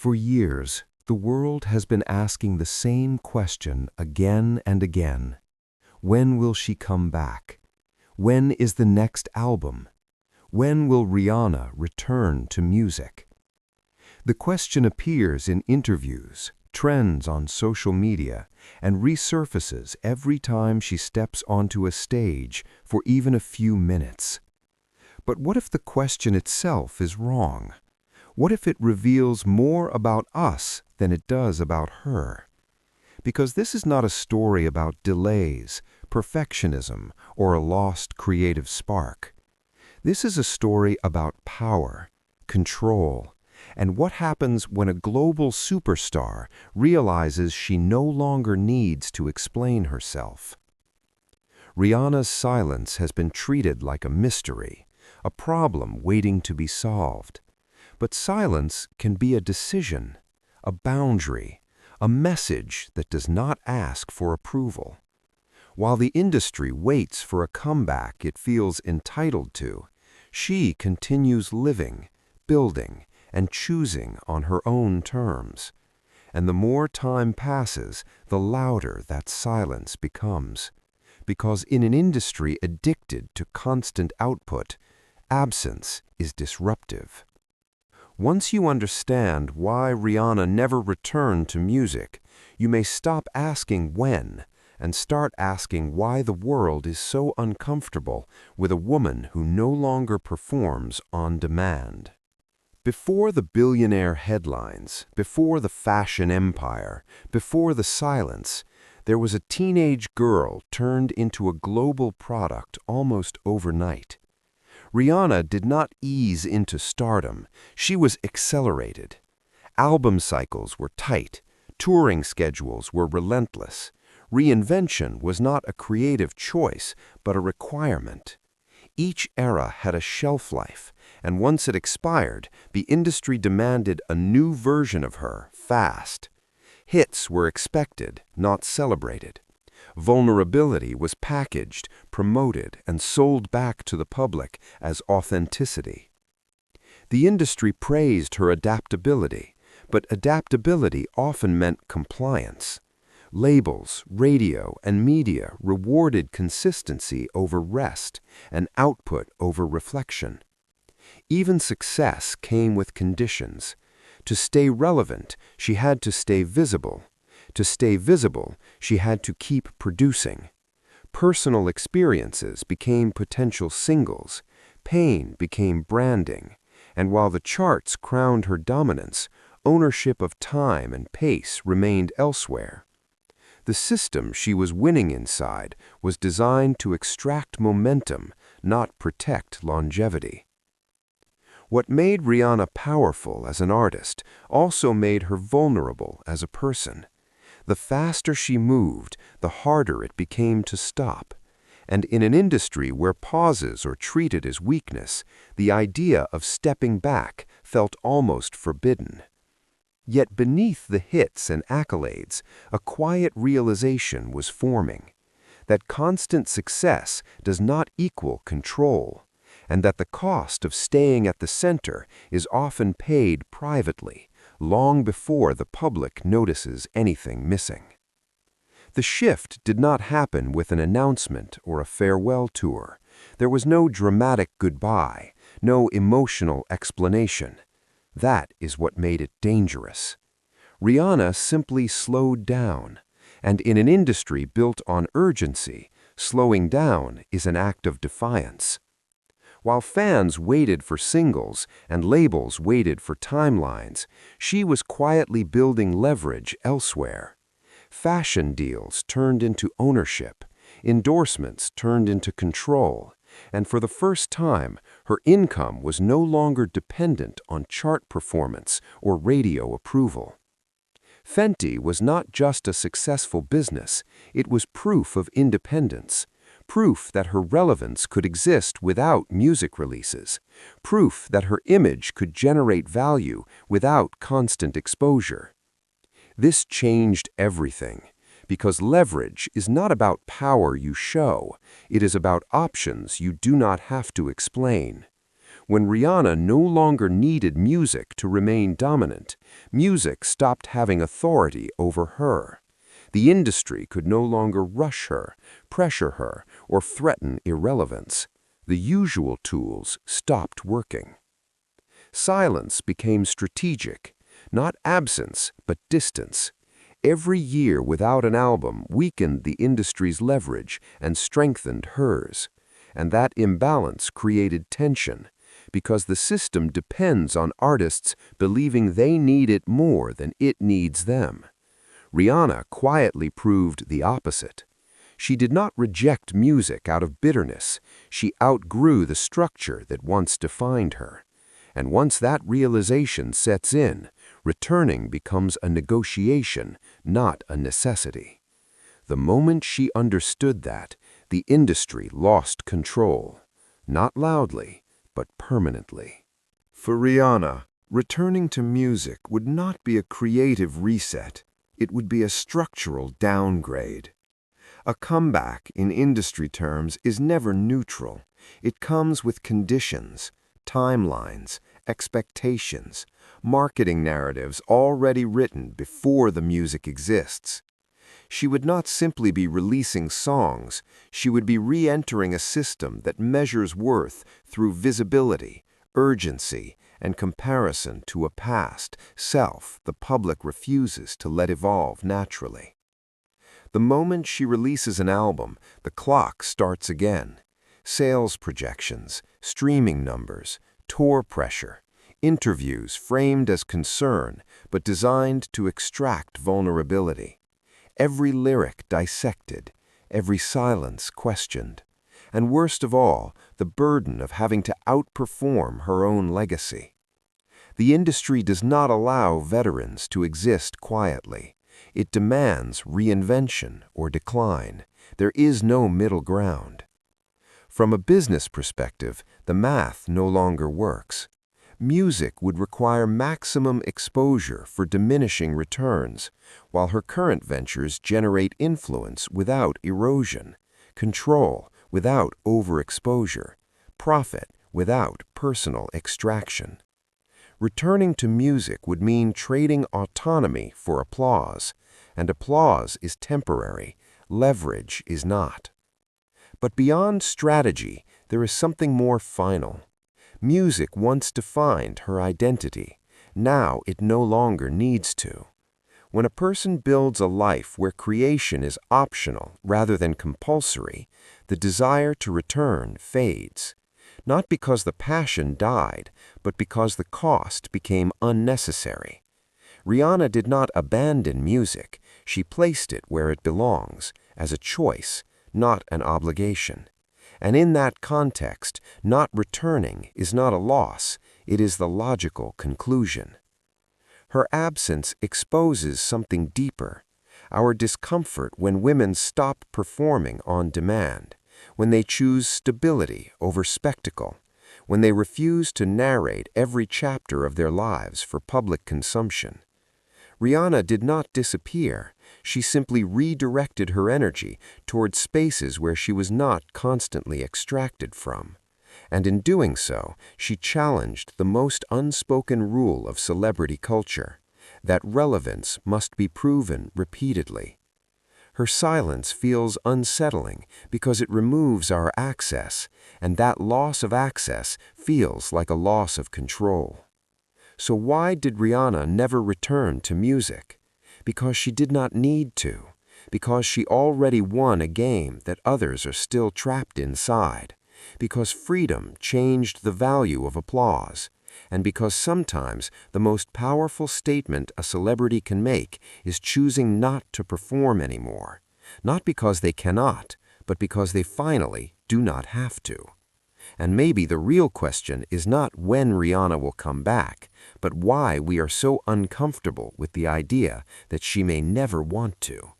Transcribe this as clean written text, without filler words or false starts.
For years, the world has been asking the same question again and again. When will she come back? When is the next album? When will Rihanna return to music? The question appears in interviews, trends on social media, and resurfaces every time she steps onto a stage for even a few minutes. But what if the question itself is wrong? What if it reveals more about us than it does about her? Because this is not a story about delays, perfectionism, or a lost creative spark. This is a story about power, control, and what happens when a global superstar realizes she no longer needs to explain herself. Rihanna's silence has been treated like a mystery, a problem waiting to be solved. But silence can be a decision, a boundary, a message that does not ask for approval. While the industry waits for a comeback it feels entitled to, she continues living, building, and choosing on her own terms. And the more time passes, the louder that silence becomes. Because in an industry addicted to constant output, absence is disruptive. Once you understand why Rihanna never returned to music, you may stop asking when and start asking why the world is so uncomfortable with a woman who no longer performs on demand. Before the billionaire headlines, before the fashion empire, before the silence, there was a teenage girl turned into a global product almost overnight. Rihanna did not ease into stardom, she was accelerated. Album cycles were tight, touring schedules were relentless. Reinvention was not a creative choice, but a requirement. Each era had a shelf life, and once it expired, the industry demanded a new version of her, fast. Hits were expected, not celebrated. Vulnerability was packaged, promoted, and sold back to the public as authenticity. The industry praised her adaptability, but adaptability often meant compliance. Labels, radio, and media rewarded consistency over rest and output over reflection. Even success came with conditions. To stay relevant, she had to stay visible. To stay visible, she had to keep producing. Personal experiences became potential singles, pain became branding, and while the charts crowned her dominance, ownership of time and pace remained elsewhere. The system she was winning inside was designed to extract momentum, not protect longevity. What made Rihanna powerful as an artist also made her vulnerable as a person. The faster she moved, the harder it became to stop. And in an industry where pauses are treated as weakness, the idea of stepping back felt almost forbidden. Yet beneath the hits and accolades, a quiet realization was forming. That constant success does not equal control, and that the cost of staying at the center is often paid privately, long before the public notices anything missing. The shift did not happen with an announcement or a farewell tour. There was no dramatic goodbye, no emotional explanation. That is what made it dangerous. Rihanna simply slowed down, and in an industry built on urgency, slowing down is an act of defiance. While fans waited for singles and labels waited for timelines, she was quietly building leverage elsewhere. Fashion deals turned into ownership, endorsements turned into control, and for the first time, her income was no longer dependent on chart performance or radio approval. Fenty was not just a successful business, it was proof of independence. Proof that her relevance could exist without music releases. Proof that her image could generate value without constant exposure. This changed everything, because leverage is not about power you show, it is about options you do not have to explain. When Rihanna no longer needed music to remain dominant, music stopped having authority over her. The industry could no longer rush her, pressure her, or threaten irrelevance. The usual tools stopped working. Silence became strategic, not absence, but distance. Every year without an album weakened the industry's leverage and strengthened hers. And that imbalance created tension, because the system depends on artists believing they need it more than it needs them. Rihanna quietly proved the opposite. She did not reject music out of bitterness. She outgrew the structure that once defined her. And once that realization sets in, returning becomes a negotiation, not a necessity. The moment she understood that, the industry lost control. Not loudly, but permanently. For Rihanna, returning to music would not be a creative reset. It would be a structural downgrade. A comeback, in industry terms, is never neutral. It comes with conditions, timelines, expectations, marketing narratives already written before the music exists. She would not simply be releasing songs, she would be re-entering a system that measures worth through visibility, urgency, and comparison to a past self the public refuses to let evolve naturally. The moment she releases an album, the clock starts again. Sales projections, streaming numbers, tour pressure, interviews framed as concern but designed to extract vulnerability. Every lyric dissected, every silence questioned, and worst of all, the burden of having to outperform her own legacy. The industry does not allow veterans to exist quietly. It demands reinvention or decline. There is no middle ground. From a business perspective, the math no longer works. Music would require maximum exposure for diminishing returns, while her current ventures generate influence without erosion, control without overexposure, profit without personal extraction. Returning to music would mean trading autonomy for applause, and applause is temporary, leverage is not. But beyond strategy, there is something more final. Music once defined her identity. Now it no longer needs to. When a person builds a life where creation is optional rather than compulsory, the desire to return fades. Not because the passion died, but because the cost became unnecessary. Rihanna did not abandon music. She placed it where it belongs, as a choice, not an obligation. And in that context, not returning is not a loss, it is the logical conclusion. Her absence exposes something deeper, our discomfort when women stop performing on demand, when they choose stability over spectacle, when they refuse to narrate every chapter of their lives for public consumption. Rihanna did not disappear. She simply redirected her energy toward spaces where she was not constantly extracted from. And in doing so, she challenged the most unspoken rule of celebrity culture, that relevance must be proven repeatedly. Her silence feels unsettling because it removes our access, and that loss of access feels like a loss of control. So why did Rihanna never return to music? Because she did not need to. Because she already won a game that others are still trapped inside. Because freedom changed the value of applause. And because sometimes the most powerful statement a celebrity can make is choosing not to perform anymore. Not because they cannot, but because they finally do not have to. And maybe the real question is not when Rihanna will come back, but why we are so uncomfortable with the idea that she may never want to.